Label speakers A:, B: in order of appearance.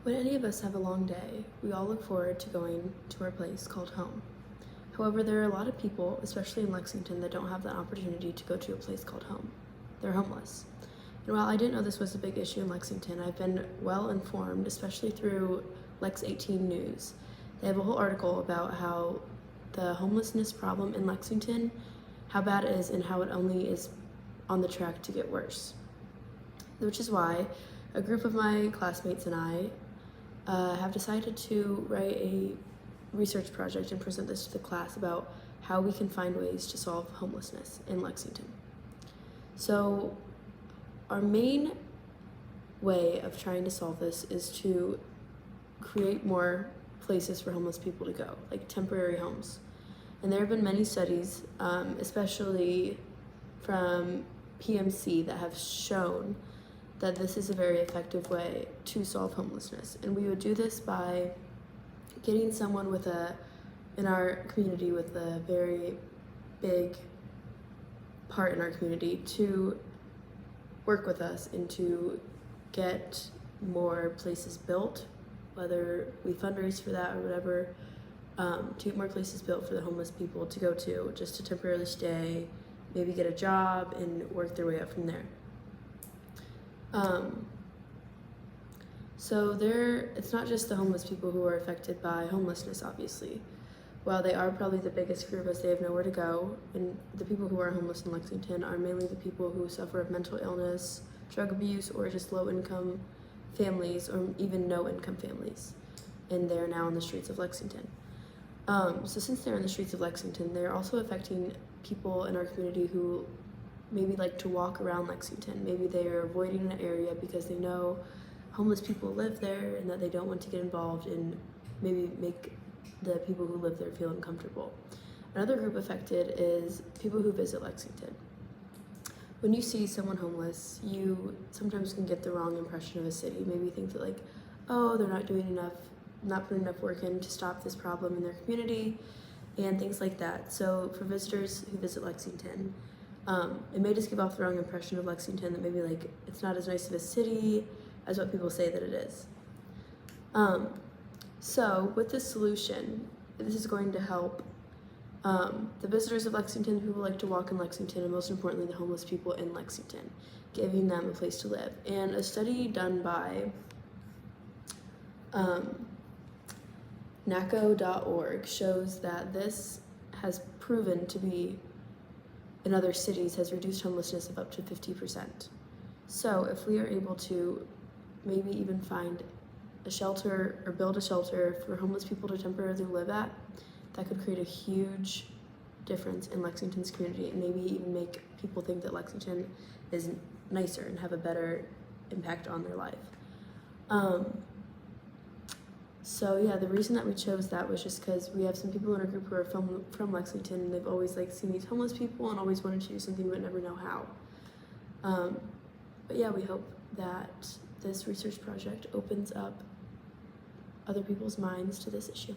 A: When any of us have a long day, we all look forward to going to our place called home. However, there are a lot of people, especially in Lexington, that don't have that opportunity to go to a place called home. They're homeless. And while I didn't know this was a big issue in Lexington, I've been well informed, especially through Lex 18 News. They have a whole article about how the homelessness problem in Lexington, how bad it is, and how it only is on the track to get worse. Which is why a group of my classmates and I have decided to write a research project and present this to the class about how we can find ways to solve homelessness in Lexington. So our main way of trying to solve this is to create more places for homeless people to go, like temporary homes. And there have been many studies, especially from PMC, that have shown that this is a very effective way to solve homelessness. And we would do this by getting someone in our community with a very big part in our community to work with us and to get more places built, whether we fundraise for that or whatever, to get more places built for the homeless people to go to, just to temporarily stay, maybe get a job and work their way up from there. So it's not just the homeless people who are affected by homelessness, obviously. While they are probably the biggest group as they have nowhere to go, and the people who are homeless in Lexington are mainly the people who suffer of mental illness, drug abuse, or just low-income families, or even no-income families, and they're now on the streets of Lexington. So since they're in the streets of Lexington, they're also affecting people in our community who maybe like to walk around Lexington. Maybe they're avoiding an area because they know homeless people live there and that they don't want to get involved and maybe make the people who live there feel uncomfortable. Another group affected is people who visit Lexington. When you see someone homeless, you sometimes can get the wrong impression of a city. Maybe you think that like, oh, they're not doing enough, not putting enough work in to stop this problem in their community and things like that. So for visitors who visit Lexington, it may just give off the wrong impression of Lexington, that maybe like it's not as nice of a city as what people say that it is. So with this solution, this is going to help the visitors of Lexington, who like to walk in Lexington, and most importantly, the homeless people in Lexington, giving them a place to live. And a study done by NACO.org shows that this has proven to be, in other cities, has reduced homelessness of up to 50%. So if we are able to maybe even find a shelter or build a shelter for homeless people to temporarily live at, that could create a huge difference in Lexington's community and maybe even make people think that Lexington is nicer and have a better impact on their life. So yeah, the reason that we chose that was just because we have some people in our group who are from Lexington, and they've always like seen these homeless people and always wanted to do something but never know how. But yeah, we hope that this research project opens up other people's minds to this issue.